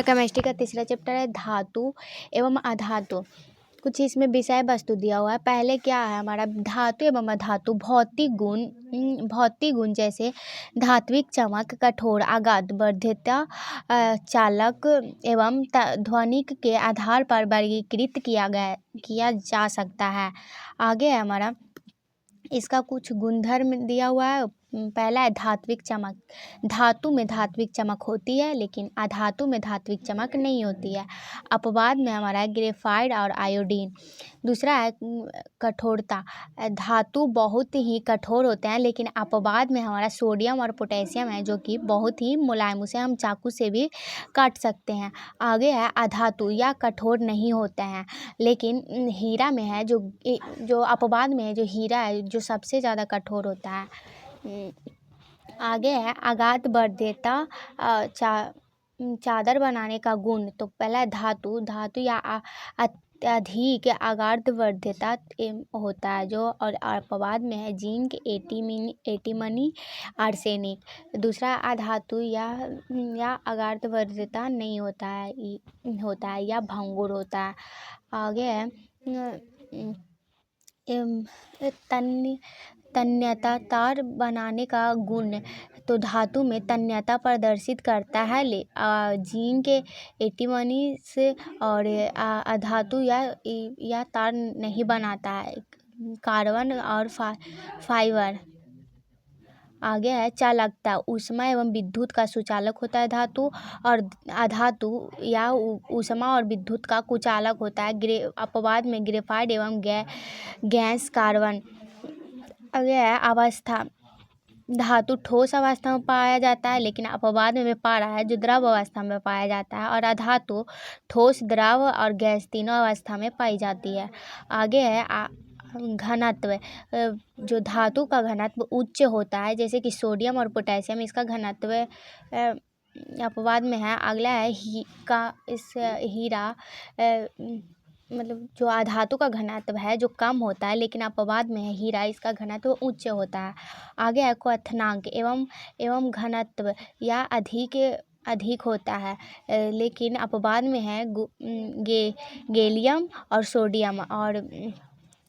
हमारा केमिस्ट्री का तीसरा चैप्टर है धातु एवं अधातु। कुछ इसमें विषय वस्तु दिया हुआ है। पहले क्या है हमारा धातु एवं अधातु भौतिक गुण जैसे धात्विक चमक, कठोर आघात, वर्धिता, चालक एवं ध्वनिक के आधार पर वर्गीकृत किया जा सकता है। आगे है हमारा इसका कुछ गुणधर्म दिया हुआ है। पहला है धात्विक चमक। धातु में धात्विक चमक होती है लेकिन अधातु में धात्विक चमक नहीं होती है। अपवाद में हमारा है ग्रेफाइट और आयोडीन। दूसरा है कठोरता। धातु बहुत ही कठोर होते हैं लेकिन अपवाद में हमारा सोडियम और पोटेशियम है जो कि बहुत ही मुलायम, उसे हम चाकू से भी काट सकते हैं। आगे है अधातु, या कठोर नहीं होते हैं लेकिन हीरा में है जो अपवाद में है, जो हीरा है जो सबसे ज़्यादा कठोर होता है। आगे है आघात, वर्धिता, चादर बनाने का गुण। तो पहला धातु या अधिक आघात वर्धिता होता है जो, और अपवाद में है जिंक, एंटीमनी, आर्सेनिक। दूसरा अधातु या आघात वर्धिता नहीं होता है या भंगुर होता है। आगे है तन्यता, तार बनाने का गुण। तो धातु में तन्यता प्रदर्शित करता है जिंक, एंटीमनी से, और अधातु या तार नहीं बनाता है, कार्बन और फाइबर। आगे है चालकता, ऊष्मा एवं विद्युत का सुचालक होता है धातु, और अधातु या ऊष्मा और विद्युत का कुचालक होता है। अपवाद में ग्रेफाइट एवं गैस कार्बन। आगे है अवस्था। धातु ठोस अवस्था में पाया जाता है लेकिन अपवाद में पारा है जो द्रव अवस्था में पाया जाता है, और अधातु ठोस, द्रव और गैस तीनों अवस्था में पाई जाती है। आगे है घनत्व। जो धातु का घनत्व उच्च होता है जैसे कि सोडियम और पोटेशियम, इसका घनत्व अपवाद में है। अगला है हीरा, मतलब जो अधातु का घनत्व है जो कम होता है लेकिन अपवाद में है हीरा, इसका घनत्व उच्च होता है। आगे है क्वथनांक एवं घनत्व या अधिक होता है लेकिन अपवाद में है गैलियम और सोडियम, और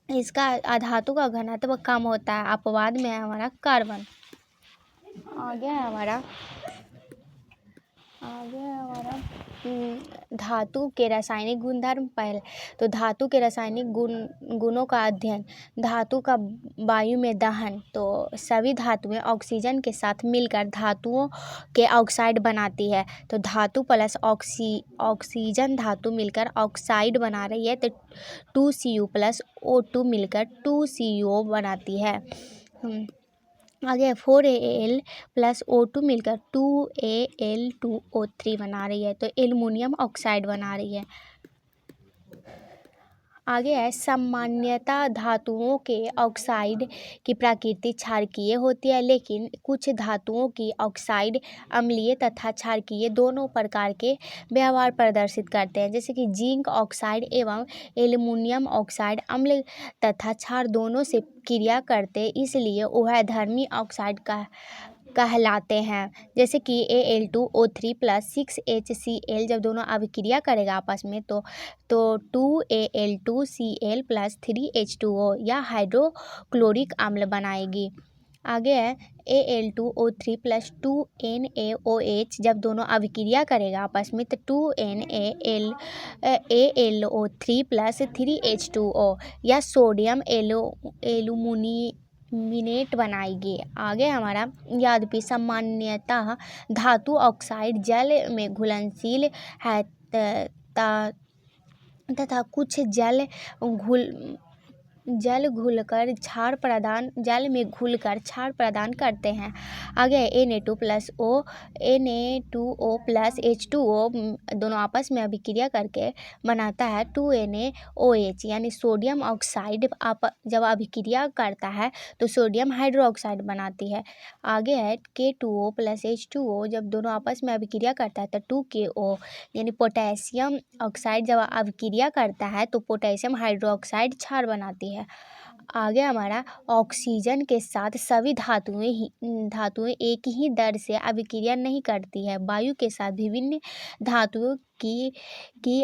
इसका अधातु का घनत्व कम होता है। अपवाद में है हमारा कार्बन। आगे है हमारा धातु के रासायनिक गुणधर्म। पहले तो धातु के रासायनिक गुणों का अध्ययन। धातु का वायु में दहन। तो सभी धातुएं ऑक्सीजन के साथ मिलकर धातुओं के ऑक्साइड बनाती है। तो धातु प्लस ऑक्सीजन धातु मिलकर ऑक्साइड बना रही है, तो 2Cu प्लस O2 मिलकर 2CO बनाती है। आगे 4Al प्लस O2 मिलकर 2Al2O3 बना रही है, तो एल्युमिनियम ऑक्साइड बना रही है। आगे है सामान्यतः धातुओं के ऑक्साइड की प्रकृति क्षारकीय होती है लेकिन कुछ धातुओं की ऑक्साइड अम्लीय तथा क्षारकीय दोनों प्रकार के व्यवहार प्रदर्शित करते हैं, जैसे कि जिंक ऑक्साइड एवं एल्युमिनियम ऑक्साइड अम्ल तथा क्षार दोनों से क्रिया करते, इसलिए उभयधर्मी ऑक्साइड कहलाते हैं। जैसे कि Al2O3 प्लस 6HCl जब दोनों अभिक्रिया करेगा आपस में तो 2Al2Cl प्लस 3H2O या हाइड्रोक्लोरिक अम्ल बनाएगी। आगे है Al2O3 प्लस 2NaOH जब दोनों अभिक्रिया करेगा आपस में तो 2NaAlO3 प्लस 3H2O या सोडियम एल्यूमिनेट बनाएगी। आगे हमारा यद्यपि सामान्यतः धातु ऑक्साइड जल में घुलनशील है तथा कुछ जल में घुलकर क्षार प्रदान करते हैं। आगे Na2O प्लस H2O दोनों आपस में अभिक्रिया करके बनाता है 2NaOH, यानी सोडियम ऑक्साइड जब अभिक्रिया करता है तो सोडियम हाइड्रोक्साइड बनाती है। आगे है K2O प्लस H2O जब दोनों आपस में अभिक्रिया करता है तो 2KO, यानी पोटेशियम ऑक्साइड जब अभिक्रिया करता है तो पोटेशियम हाइड्रोक्साइड क्षार बनाती है। आगे हमारा ऑक्सीजन के साथ सभी धातुएं एक ही दर से अभिक्रिया नहीं करती है। वायु के साथ विभिन्न धातुओं की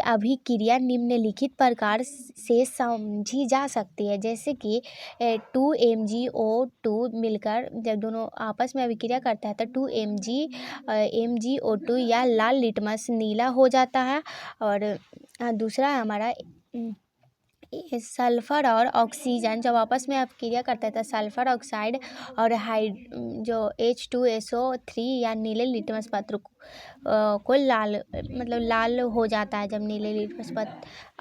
अभिक्रिया निम्नलिखित प्रकार से समझी जा सकती है, जैसे कि 2MgO2 मिलकर जब दोनों आपस में अभिक्रिया करता है तो 2MgO2 या लाल लिटमस नीला हो जाता है। और दूसरा हमारा सल्फर और ऑक्सीजन जब आपस में अभिक्रिया करता है तो सल्फर ऑक्साइड और जो H2SO3 या नीले लिटमस पत्र को लाल हो जाता है जब नीले लिटमस पत्र।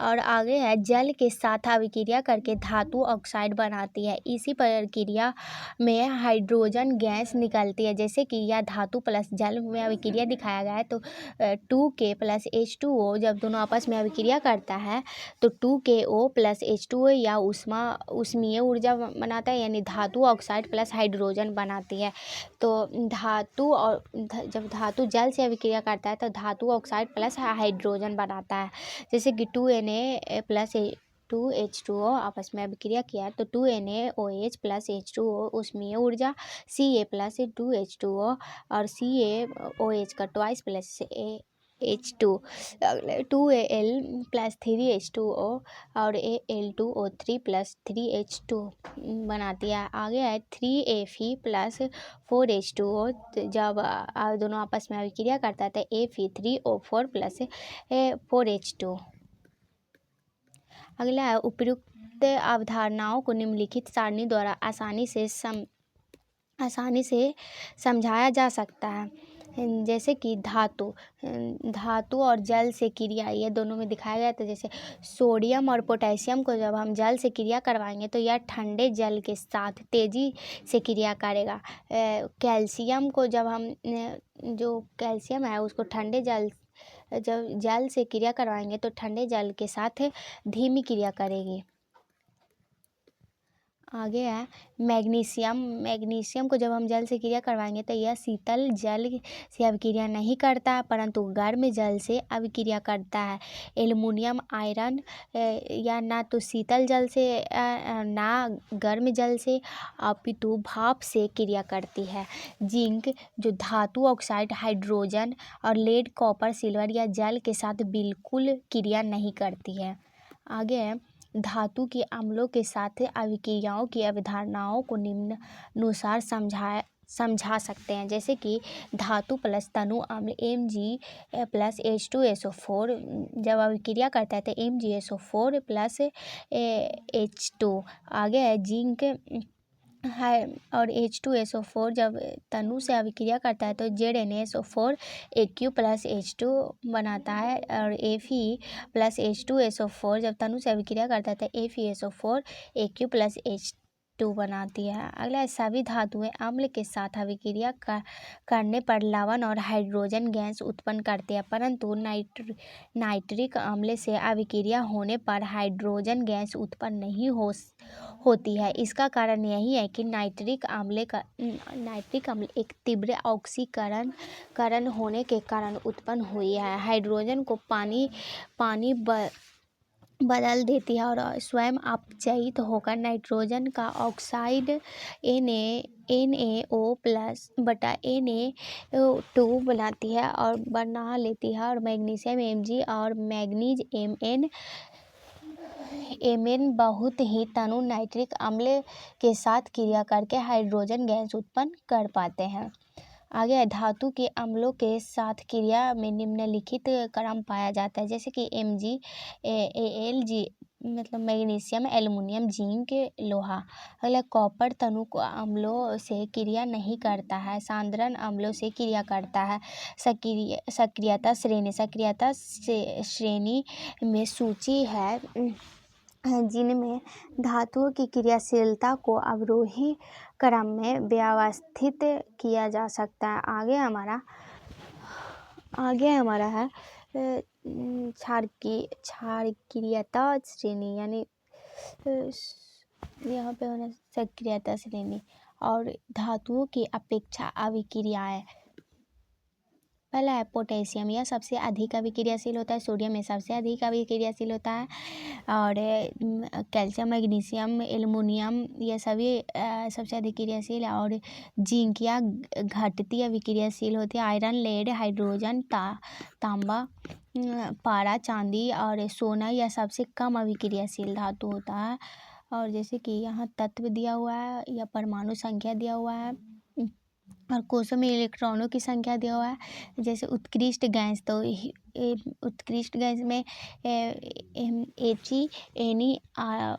और आगे है जल के साथ अभिक्रिया करके धातु ऑक्साइड बनाती है। इसी प्रक्रिया में हाइड्रोजन गैस निकलती है, जैसे कि यह धातु प्लस जल में अभिक्रिया दिखाया गया है। तो 2K + H2O जब दोनों आपस में अभिक्रिया करता है तो 2KO + H2O या उष्मीय ऊर्जा बनाता है, यानी धातु ऑक्साइड प्लस हाइड्रोजन बनाती है। तो जब धातु जल से अभिक्रिया करता है तो धातु ऑक्साइड प्लस हाइड्रोजन बनाता है, जैसे कि 2Na + 2H2O आपस में अभिक्रिया किया तो 2NaOH + H2O उष्मीय ऊर्जा, Ca + 2H2O और CaOH का twice plus H2, 2Al + 3H2O और Al2O3 + 3H2 बनाती है। आगे है 3Fe + 4H2O जब दोनों आपस में अभिक्रिया करता है तो Fe3O4 + 4H2। अगला है उपयुक्त अवधारणाओं को निम्नलिखित सारणी द्वारा आसानी से समझाया जा सकता है, जैसे कि धातु और जल से क्रिया, ये दोनों में दिखाया गया। तो जैसे सोडियम और पोटेशियम को जब हम जल से क्रिया करवाएंगे तो यह ठंडे जल के साथ तेज़ी से क्रिया करेगा। कैल्शियम को जब हम जो कैल्शियम है उसको जब जल से क्रिया करवाएंगे तो ठंडे जल के साथ धीमी क्रिया करेगी। आगे है मैग्नीशियम को जब हम जल से क्रिया करवाएंगे तो यह शीतल जल से अभिक्रिया नहीं करता परंतु गर्म जल से अभिक्रिया करता है। एल्युमिनियम आयरन या ना तो शीतल जल से ना गर्म जल से अपितु भाप से क्रिया करती है। जिंक जो धातु ऑक्साइड हाइड्रोजन और लेड कॉपर सिल्वर या जल के साथ बिल्कुल क्रिया नहीं करती है। आगे है धातु के अम्लों के साथ अभिक्रियाओं की अवधारणाओं को निम्नानुसार समझा सकते हैं, जैसे कि धातु प्लस तनु अम्ल Mg + H2SO4 जब अभिक्रिया करता है तो MgSO4 + H2। आगे है जिंक है और H2SO4 जब तनु से अभिक्रिया करता है तो ZnSO4 Aq + H2 बनाता है। और Fe + H2SO4 जब तनु से अभिक्रिया करता है तो FeSO4 Aq + H2 बनाती है। अगला है सभी धातुएं अम्ल के साथ अभिक्रिया करने पर लवण और हाइड्रोजन गैस उत्पन्न करती है, परंतु नाइट्रिक अम्ल से अभिक्रिया होने पर हाइड्रोजन गैस उत्पन्न नहीं होती है। इसका कारण यही है कि नाइट्रिक अम्ल एक तीव्र ऑक्सीकरण होने के कारण उत्पन्न हुई है। हाइड्रोजन को पानी बदल देती है और स्वयं अपचयित होकर नाइट्रोजन का ऑक्साइड NaO+/Na2 बनाती है और बना लेती है। और मैग्नीशियम Mg और मैग्नीज Mn बहुत ही तनु नाइट्रिक अम्ल के साथ क्रिया करके हाइड्रोजन गैस उत्पन्न कर पाते हैं। आगे है धातु के अम्लों के साथ क्रिया में निम्नलिखित क्रम पाया जाता है, जैसे कि Mg Al मतलब मैग्नीशियम एल्युमिनियम जिंक लोहा। अगला कॉपर तनु को अम्लों से क्रिया नहीं करता है, साधारण अम्लों से क्रिया करता है। सक्रियता श्रेणी में सूची है जिनमें धातुओं की क्रियाशीलता को अवरोही क्रम में व्यवस्थित किया जा सकता है। आगे हमारा है क्षारकीयता श्रेणी, यानी यहाँ पे होना सक्रियता श्रेणी और धातुओं की अपेक्षा अभिक्रियाएं। पहला है पोटेशियम, यह सबसे अधिक अभिक्रियाशील होता है। सोडियम में सबसे अधिक अभिक्रियाशील होता है। और कैल्शियम, मैग्नीशियम, एल्युमिनियम ये सभी सबसे अधिक क्रियाशील है। और जिंक या घटती अभिक्रियाशील होती है। आयरन, लेड, हाइड्रोजन, तांबा, पारा, चांदी और सोना यह सबसे कम अभिक्रियाशील धातु होता है। और जैसे कि यहाँ तत्व दिया हुआ है या परमाणु संख्या दिया हुआ है और कोषों में इलेक्ट्रॉनों की संख्या दिया हुआ है। जैसे उत्कृष्ट गैस, तो उत्कृष्ट गैस में HENEAR,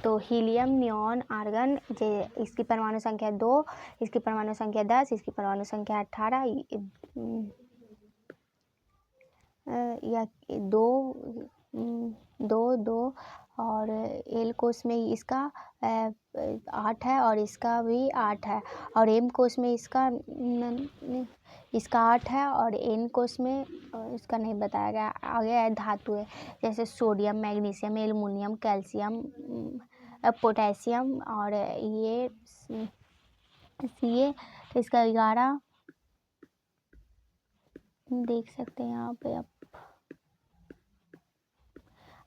तो हीलियम, नियॉन, आर्गन, इसकी परमाणु संख्या 2, इसकी परमाणु संख्या 10, इसकी परमाणु संख्या 18 या 2 और एल कोष में इसका 8 है और इसका भी 8 है। और एम कोष में इसका 8 है और एन कोष में इसका नहीं बताया गया। आगे है धातु है, जैसे sodium, magnesium, aluminium, calcium, potassium और ये तो इसका 11 देख सकते हैं यहाँ पे आप।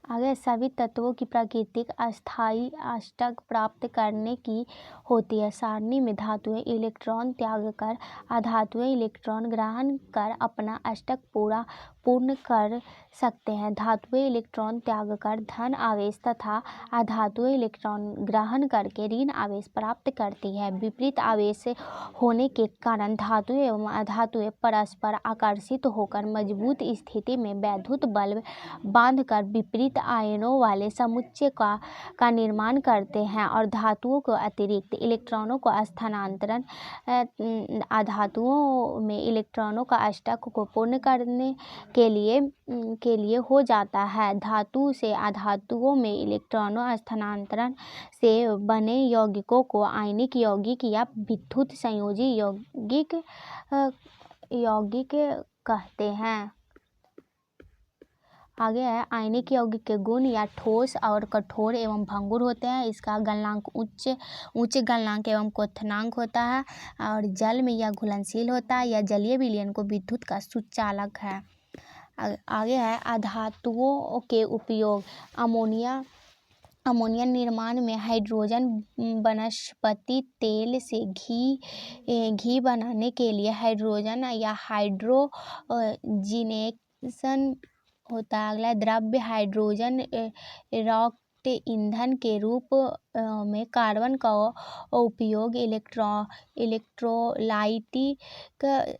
आगे सभी तत्वों की प्राकृतिक अस्थायी अष्टक प्राप्त करने की होती है। सारणी में धातुएं इलेक्ट्रॉन त्याग कर, अधातुएं इलेक्ट्रॉन ग्रहण कर अपना अष्टक पूर्ण कर सकते हैं। धातुएं इलेक्ट्रॉन त्याग कर धन आवेश तथा अधातुएं इलेक्ट्रॉन ग्रहण करके ऋण आवेश प्राप्त करती है। विपरीत आवेश होने के कारण धातुएं एवं अधातुएं परस्पर आकर्षित होकर मजबूत स्थिति में वैद्युत बल बांधकर विपरीत आयनों वाले समुच्चय का निर्माण करते हैं और धातुओं को अतिरिक्त इलेक्ट्रॉनों को स्थानांतरण अधातुओं में इलेक्ट्रॉनों का अष्टक को पूर्ण करने के लिए हो जाता है। धातु से अधातुओं में इलेक्ट्रॉनों स्थानांतरण से बने यौगिकों को आयनिक यौगिक या विद्युत संयोजी यौगिक कहते हैं। आगे है आयनिक यौगिक के गुण या ठोस और कठोर एवं भंगुर होते हैं। इसका गलनांक उच्च गलनांक एवं क्वथनांक होता है और जल में यह घुलनशील होता है। यह जलीय विलयन को विद्युत का सुचालक है। आगे है अधातुओं के उपयोग। अमोनिया निर्माण में, हाइड्रोजन वनस्पति तेल से घी बनाने के लिए हाइड्रोजन या हाइड्रोजिनेशन होता है। अगला द्रव्य हाइड्रोजन रॉकेट ईंधन के रूप में कार्बन का उपयोग इलेक्ट्रोलाइटिक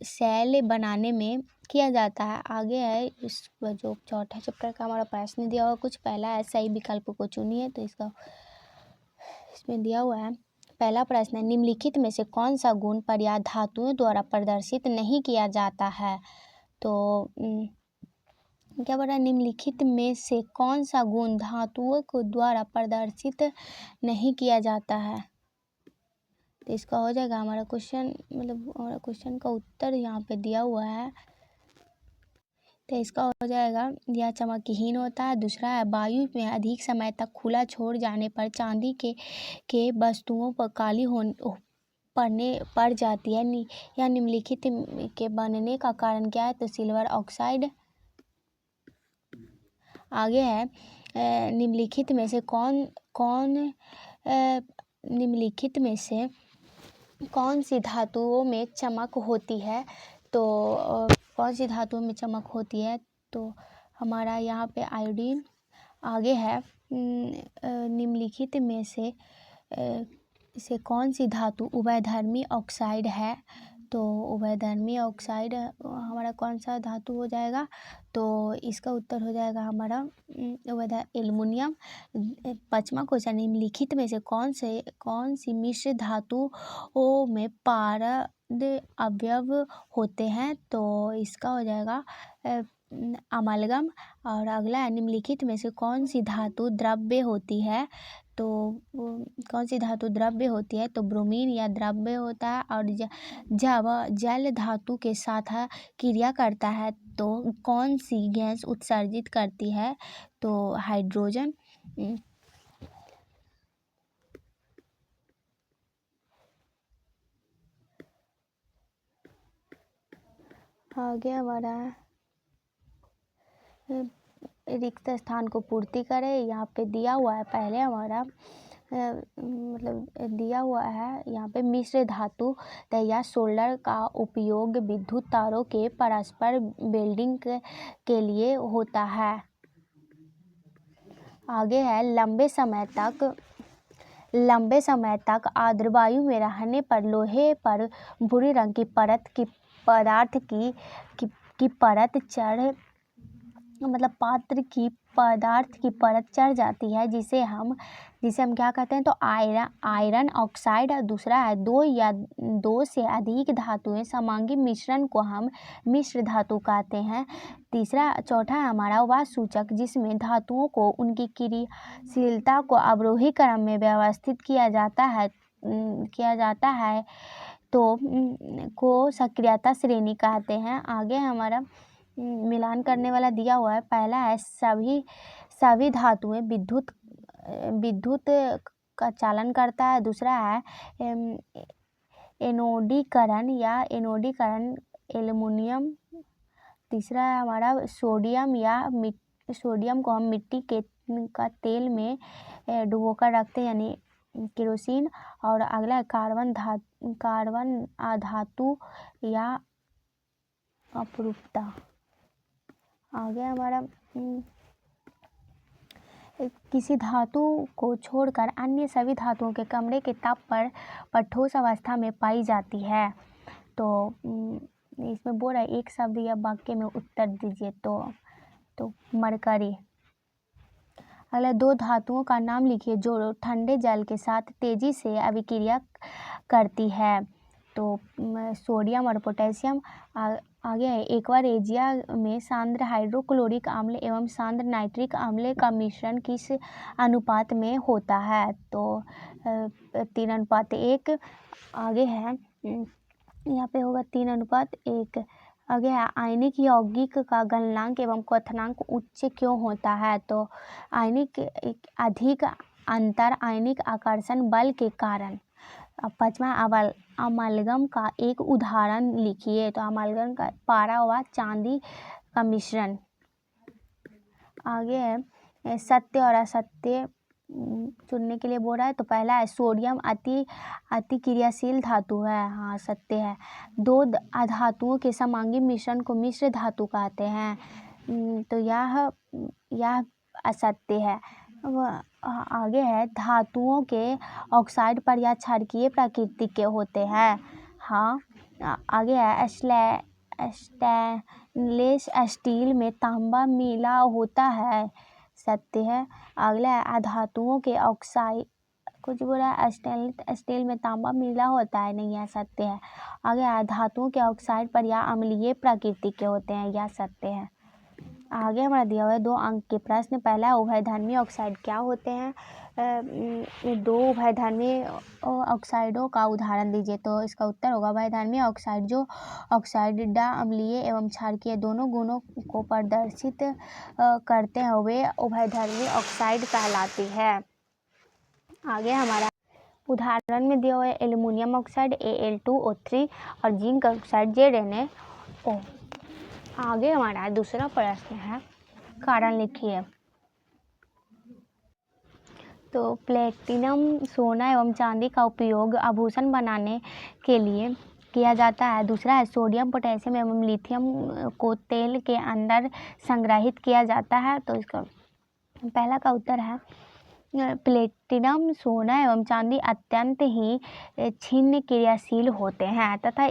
सेल बनाने में किया जाता है। आगे है इस जो चौथा चैप्टर का हमारा प्रश्न दिया हुआ कुछ। पहला है सही विकल्प को चुनिए, तो इसमें दिया हुआ है। पहला प्रश्न है निम्नलिखित में से कौन सा गुण पर्याय धातुओं द्वारा प्रदर्शित नहीं किया जाता है। तो क्या बोल रहा है, निम्नलिखित में से कौन सा गुण धातुओं को द्वारा प्रदर्शित नहीं किया जाता है। तो इसका हो जाएगा हमारा क्वेश्चन, मतलब हमारा क्वेश्चन का उत्तर यहाँ पे दिया हुआ है। तो इसका हो जाएगा यह चमकहीन होता है। दूसरा है वायु में अधिक समय तक खुला छोड़ जाने पर चांदी के वस्तुओं पर काली पड़ जाती है। यह निम्नलिखित के बनने का कारण क्या है। तो सिल्वर ऑक्साइड। आगे है निम्नलिखित में से कौन सी धातुओं में चमक होती है। तो कौन सी धातुओं में चमक होती है, तो हमारा यहाँ पे आयोडीन। आगे है निम्नलिखित में से कौन सी धातु उभयधर्मी ऑक्साइड है। तो उभयधर्मी ऑक्साइड हमारा कौन सा धातु हो जाएगा। तो इसका उत्तर हो जाएगा हमारा एल्युमिनियम। पांचवा क्वेश्चन निम्नलिखित में से कौन सी मिश्र धातुओं में पारद अवयव होते हैं। तो इसका हो जाएगा अमलगम। और अगला है निम्नलिखित में से कौन सी धातु द्रव्य होती है। तो कौन सी धातु द्रव्य होती है। तो ब्रोमीन या द्रव्य होता है। और जब जल धातु के साथ क्रिया करता है तो कौन सी गैस उत्सर्जित करती है। तो हाइड्रोजन। आगे हमारा रिक्त स्थान को पूर्ति करें। यहाँ पे दिया हुआ है पहले हमारा मतलब दिया हुआ है यहाँ पे मिश्र धातु या सोल्डर का उपयोग विद्युत तारों के परस्पर वेल्डिंग के लिए होता है। आगे है लंबे समय तक आर्द्र वायु में रहने पर लोहे पर भूरे रंग की परत की पदार्थ की परत चढ़ मतलब पात्र की पदार्थ की परत चढ़ जाती है, जिसे हम क्या कहते हैं तो आयरन ऑक्साइड। दूसरा है दो से अधिक धातुएं समांगी मिश्रण को हम मिश्र धातु कहते हैं। चौथा है हमारा वह सूचक जिसमें धातुओं को उनकी क्रियाशीलता को अवरोही क्रम में व्यवस्थित किया जाता है तो को सक्रियता श्रेणी कहते हैं। आगे हमारा मिलान करने वाला दिया हुआ है। पहला है सभी धातुएं विद्युत का चालन करता है। दूसरा है एनोडीकरण एल्युमिनियम। तीसरा है हमारा सोडियम को हम मिट्टी का तेल में डुबोकर रखते हैं यानी केरोसिन। और अगला है कार्बन अधातु या अपरूपता। आगे हमारा किसी धातु को छोड़कर अन्य सभी धातुओं के कमरे के ताप पर ठोस अवस्था में पाई जाती है। तो इसमें बोल रहा है एक शब्द या वाक्य में उत्तर दीजिए। तो मरकरी। अगला दो धातुओं का नाम लिखिए जो ठंडे जल के साथ तेजी से अभिक्रिया करती है। तो सोडियम और पोटेशियम। आगे है एक्वारेजिया में सांद्र हाइड्रोक्लोरिक अम्ल एवं सांद्र नाइट्रिक अम्ल का मिश्रण किस अनुपात में होता है? तो 3:1। आगे है यहाँ पे होगा 3:1। आगे है आयनिक यौगिक का गलनांक एवं क्वथनांक उच्च क्यों होता है? तो आयनिक अधिक अंतर आयनिक आकर्षण बल के कारण। अब 5वां अमालगम का एक उदाहरण लिखिए। तो अमालगम का पारा व चांदी का मिश्रण। आगे है सत्य और असत्य चुनने के लिए बोल रहा है। तो पहला है सोडियम अति क्रियाशील धातु है। हाँ सत्य है। दो अधातुओं के समांगी मिश्रण को मिश्र धातु कहते हैं। तो यह असत्य है। आगे है धातुओं के ऑक्साइड पर या क्षारकीय प्रकृति के होते हैं। हाँ। आगे है स्टेनलेस स्टील में तांबा मिला होता है। सत्य है। अगला है धातुओं के ऑक्साइड कुछ बोला है स्टेनलेस स्टील में तांबा मिला होता है। नहीं, यह सत्य है। आगे धातुओं के ऑक्साइड पर या अम्लीय प्रकृति के होते हैं। यह सत्य है। आगे हमारा दिया हुआ है 2 अंक के प्रश्न। पहला उभयधर्मी ऑक्साइड क्या होते हैं? 2 उभयधर्मी ऑक्साइडों का उदाहरण दीजिए। तो इसका उत्तर होगा उभयधर्मी ऑक्साइड जो ऑक्साइड अम्लीय एवं क्षारकीय दोनों गुणों को प्रदर्शित करते हैं वे उभयधर्मी ऑक्साइड कहलाती है। आगे हमारा उदाहरण में दिया हुआ है एल्युमिनियम ऑक्साइड Al2O3 और जिंक ऑक्साइड ZnO। आगे हमारा दूसरा प्रश्न है कारण लिखिए। तो प्लेटिनम सोना एवं चांदी का उपयोग आभूषण बनाने के लिए किया जाता है। दूसरा है सोडियम पोटेशियम एवं लिथियम को तेल के अंदर संग्रहित किया जाता है। तो इसका पहला का उत्तर है प्लेटिनम सोना एवं चांदी अत्यंत ही क्षीण क्रियाशील होते हैं तथा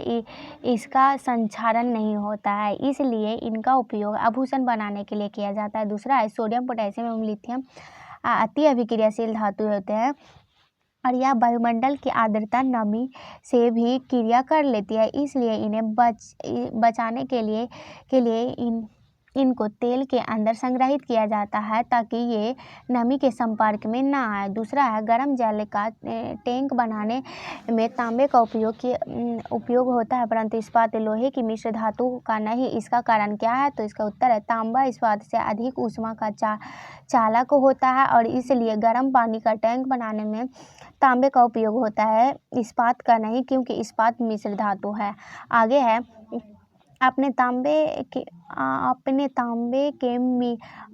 इसका संक्षारण नहीं होता है, इसलिए इनका उपयोग आभूषण बनाने के लिए किया जाता है। दूसरा है सोडियम पोटेशियम एवं लिथियम अति अभिक्रियाशील धातु होते हैं और यह वायुमंडल की आर्द्रता नमी से भी क्रिया कर लेती है, इसलिए इन्हें बचाने के लिए इनको तेल के अंदर संग्रहित किया जाता है ताकि ये नमी के संपर्क में ना आए। दूसरा है गर्म जल का टैंक बनाने में तांबे का उपयोग होता है परंतु इस्पात लोहे की मिश्र धातु का नहीं। इसका कारण क्या है? तो इसका उत्तर है तांबा इस्पात से अधिक ऊष्मा का चालक होता है और इसलिए गर्म पानी का टैंक बनाने में तांबे का उपयोग होता है, इस्पात का नहीं, क्योंकि इस्पात मिश्र धातु है। आगे है अपने तांबे के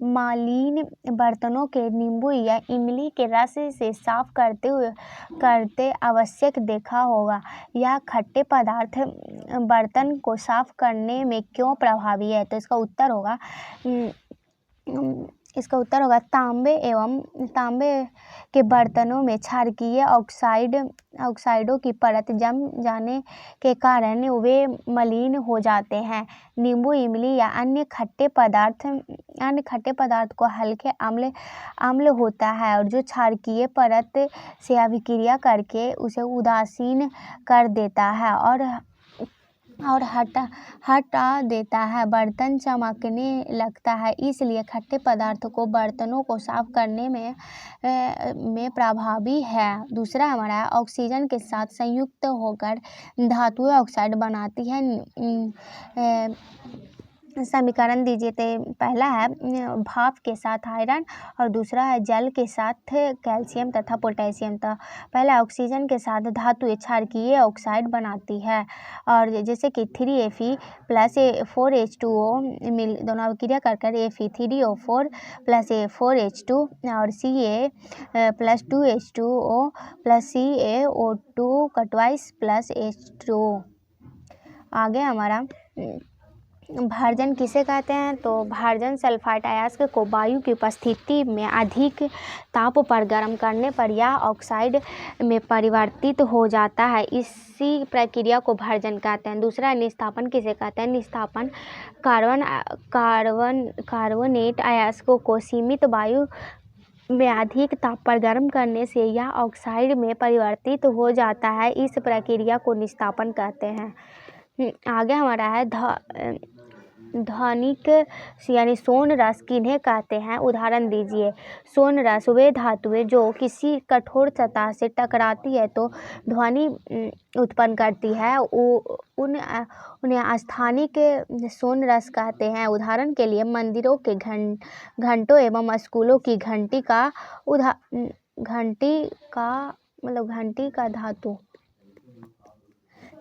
मलिन बर्तनों के नींबू या इमली के रस से साफ करते आवश्यक देखा होगा। यह खट्टे पदार्थ बर्तन को साफ करने में क्यों प्रभावी है? तो इसका उत्तर होगा तांबे के बर्तनों में क्षारकीय ऑक्साइडों की परत जम जाने के कारण वे मलिन हो जाते हैं। नींबू, इमली या अन्य खट्टे पदार्थ को हल्के अम्ल होता है और जो क्षारकीय परत से अभिक्रिया करके उसे उदासीन कर देता है और हटा देता है। बर्तन चमकने लगता है। इसलिए खट्टे पदार्थ को बर्तनों को साफ करने में प्रभावी है। दूसरा हमारा है ऑक्सीजन के साथ संयुक्त होकर धातुएं ऑक्साइड बनाती है। समीकरण दीजिए। तो पहला है भाप के साथ आयरन और दूसरा है जल के साथ कैल्शियम तथा पोटेशियम। तो पहला ऑक्सीजन के साथ धातु क्षारकीय ऑक्साइड बनाती है और जैसे कि 3Fe प्लस 4H2O दोनों अभिक्रिया कर Fe3O4 प्लस 4H2 और Ca plus 2H2O plus CaO2 का ट्वाइस प्लस H2O। आगे हमारा भार्जन किसे कहते हैं? तो भार्जन सल्फाइड अयस्क को वायु की उपस्थिति में अधिक ताप पर गर्म करने पर यह ऑक्साइड में परिवर्तित हो जाता है। इसी प्रक्रिया को भार्जन कहते हैं। दूसरा निस्तापन किसे कहते हैं? निस्तापन कार्बोनेट अयस्कों को सीमित वायु में अधिक ताप पर गर्म करने से यह ऑक्साइड में परिवर्तित हो जाता है। इस प्रक्रिया को निस्तापन कहते हैं। आगे हमारा है ध्वनिक यानी सोन रस किन्हें कहते हैं? उदाहरण दीजिए। सोन रस वे धातुएं जो किसी कठोर सतह से टकराती है तो ध्वनि उत्पन्न करती है, उन्हें स्थानिक सोन रस कहते हैं। उदाहरण के लिए मंदिरों के घंटों एवं स्कूलों की घंटी का धातु।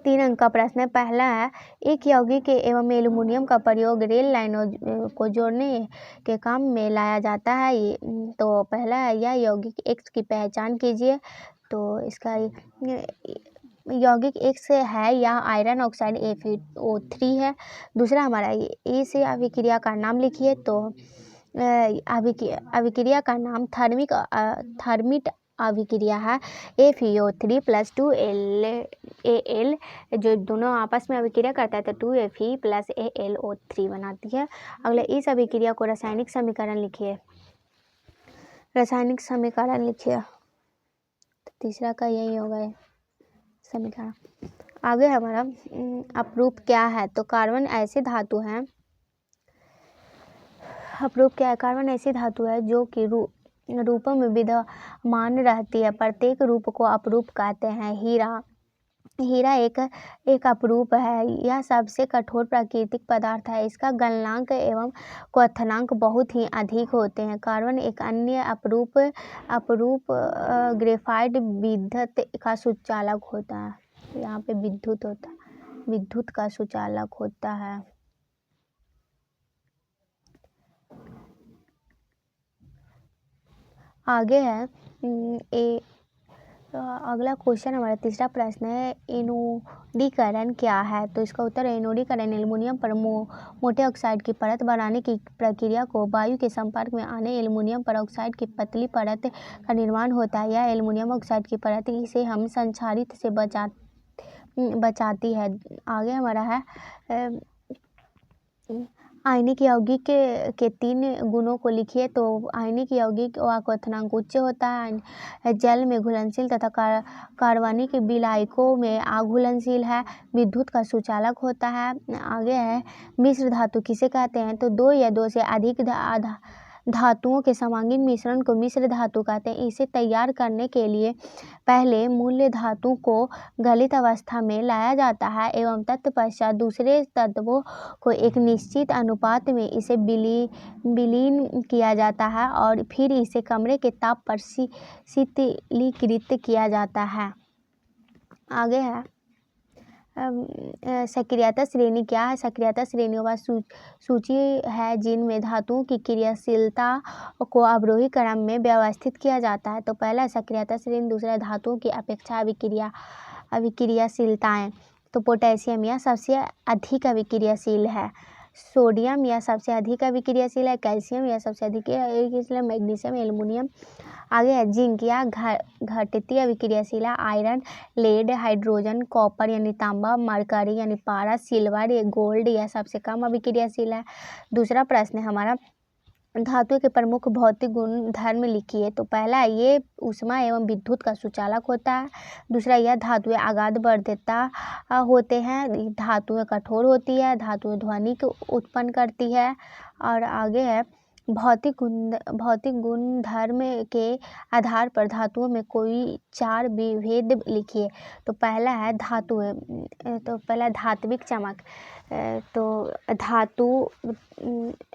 3 अंक का प्रश्न है। पहला है एक यौगिक एवं एल्युमिनियम का प्रयोग रेल लाइनों को जोड़ने के काम में लाया जाता है। तो पहला है यह यौगिक X की पहचान कीजिए। तो इसका यौगिक X है यह आयरन ऑक्साइड FeO3 है। दूसरा हमारा ए से अभिक्रिया का नाम लिखिए। तो अभिक्रिया का नाम थर्मिट अभिक्रिया है। FeO3 प्लस 2Al जो दोनों आपस में अभिक्रिया करता है तो 2Fe प्लस AlO3 बनाती है। अगले इस अभिक्रिया को रासायनिक समीकरण लिखिए। तो तीसरा का यही होगा समीकरण। आगे हमारा अपरूप क्या है? तो कार्बन ऐसी धातु है। अपरूप क्या है? कार्बन ऐसी धातु है जो कि रूपों में विद्यमान रहती है। प्रत्येक रूप को अपरूप कहते हैं। हीरा एक अपरूप है। यह सबसे कठोर प्राकृतिक पदार्थ है। इसका गलनांक एवं क्वथनांक बहुत ही अधिक होते हैं। कार्बन एक अन्य अपरूप ग्रेफाइट विद्युत का सुचालक होता है। यहाँ पे विद्युत का सुचालक होता है। आगे है अगला क्वेश्चन हमारा तीसरा प्रश्न है एनोडीकरण क्या है? तो इसका उत्तर है एनोडीकरण एल्युमिनियम पर मोटे ऑक्साइड की परत बनाने की प्रक्रिया को वायु के संपर्क में आने एल्युमिनियम पर ऑक्साइड की पतली परत का निर्माण होता है। यह एल्युमिनियम ऑक्साइड की परत इसे हम संक्षारित से बचाती है। आगे हमारा है आयनिक यौगिक के 3 गुणों को लिखिए। तो आयनिक यौगिक का क्वथनांक उच्च होता है, जल में घुलनशील तथा कार्बनिक विलायकों में अघुलनशील है, विद्युत का सुचालक होता है। आगे है मिश्र धातु किसे कहते हैं? तो 2 या 2 से अधिक धातुओं के समांगीन मिश्रण को मिश्र धातु कहते हैं। इसे तैयार करने के लिए पहले मूल धातु को गलित अवस्था में लाया जाता है एवं तत्पश्चात दूसरे तत्वों को एक निश्चित अनुपात में इसे विलीन किया जाता है और फिर इसे कमरे के ताप पर शीतलीकृत किया जाता है। आगे है सक्रियता श्रेणी क्या है? सक्रियता श्रेणियों का सूची है जिनमें धातुओं की क्रियाशीलता को अवरोही क्रम में व्यवस्थित किया जाता है। तो पहला सक्रियता श्रेणी, दूसरा धातुओं की अपेक्षा अभिक्रियाशीलताएं। तो पोटेशियम यह सबसे अधिक अभिक्रियाशील है, सोडियम यह सबसे अधिक अभिक्रियाशील है, कैल्शियम यह सबसे अधिक अभिक्रियाशील है, मैग्नीशियम, एल्युमिनियम। आगे है जिंक या घटती अभिक्रियाशील है, आयरन, लेड, हाइड्रोजन, कॉपर यानी तांबा, मरकरी यानी पारा, सिल्वर, गोल्ड यह सबसे कम अभिक्रियाशील है। दूसरा प्रश्न है हमारा, धातु के प्रमुख भौतिक गुण धर्म लिखिए। तो पहला है ये ऊष्मा एवं विद्युत का सुचालक होता है। दूसरा यह धातुएं अगाध वर्धिता होते हैं। धातुएं कठोर होती है। धातुएं ध्वनि को उत्पन्न करती है। और आगे है भौतिक गुण धर्म के आधार पर धातुओं में कोई 4 विभेद लिखिए। तो पहला है धात्विक चमक। तो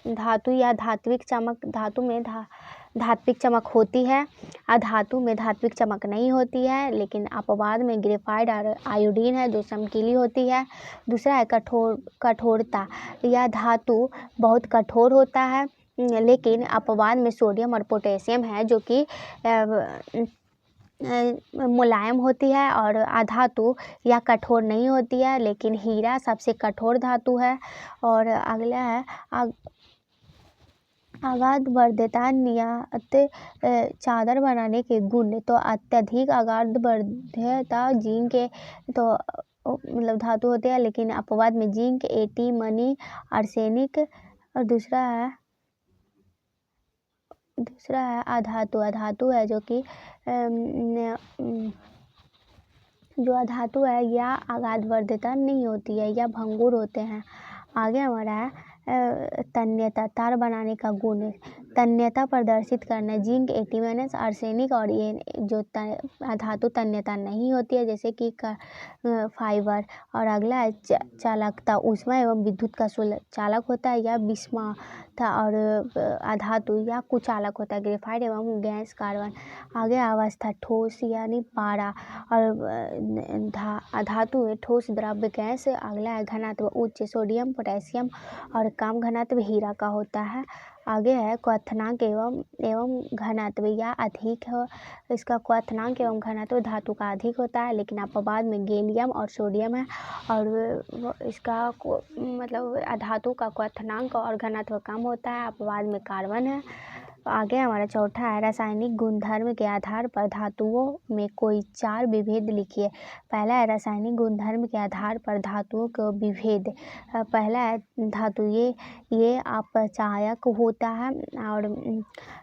धातु या धात्विक चमक, धातु में धात्विक चमक होती है, अधातु में धात्विक चमक नहीं होती है। लेकिन अपवाद में ग्रेफाइट और आयोडीन है जो चमकीली होती है। दूसरा है कठोरता, यह धातु बहुत कठोर होता है। लेकिन अपवाद में सोडियम और पोटेशियम है जो कि मुलायम होती है। और अधातु या कठोर नहीं होती है। लेकिन हीरा सबसे कठोर धातु है। और अगला है अगाध वर्धिता नियत चादर बनाने के गुण। तो अत्यधिक अगाध वर्धिता जिंक के तो मतलब धातु होते हैं। लेकिन अपवाद में जिंक, एंटीमनी, आर्सेनिक। और दूसरा है अधातु है जो कि जो अधातु है या अगाध वर्धिता नहीं होती है या भंगुर होते हैं। आगे हमारा है तन्यता, तार बनाने का गुण, तन्यता प्रदर्शित करना। जिंक, एंटीमनी, आर्सेनिक और ये जो अधातु तन्यता नहीं होती है जैसे कि फाइबर। और अगला है चालकता, ऊष्मा एवं विद्युत का चालक होता है या विषमा था। और अधातु या कुचालक होता है, ग्रेफाइट एवं गैस कार्बन। आगे अवस्था, ठोस यानी पारा। और अधातु है ठोस, द्रव्य, गैस। अगला है घनत्व, उच्च, सोडियम, पोटेशियम। और कम घनत्व हीरा का होता है। आगे है क्वथनांक एवं घनत्व या अधिक है। इसका क्वथनांक एवं घनत्व धातु का अधिक होता है। लेकिन अपवाद में गैलियम और सोडियम है। और इसका मतलब धातु का क्वथनांक और घनत्व कम होता है। अपवाद में कार्बन है। आगे हमारा चौथा है रासायनिक गुणधर्म के आधार पर धातुओं में कोई 4 विभेद लिखिए। पहला है रासायनिक गुणधर्म के आधार पर धातुओं का विभेद। पहला है धातु ये अपचायक होता है। और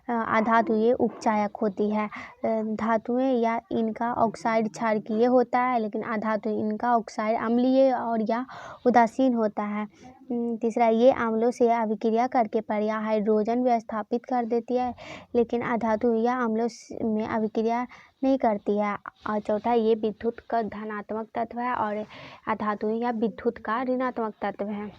अधातु ये उपचायक होती है। धातुएं या इनका ऑक्साइड क्षारकीय होता है। लेकिन अधातु इनका ऑक्साइड अम्लीय और या उदासीन होता है। तीसरा, ये अम्लों से अभिक्रिया करके पर्याय हाइड्रोजन विस्थापित कर देती है। लेकिन अधातु या अम्लों में अभिक्रिया नहीं करती है। और चौथा, ये विद्युत का धनात्मक तत्व है और अधातु या विद्युत का ऋणात्मक तत्व है।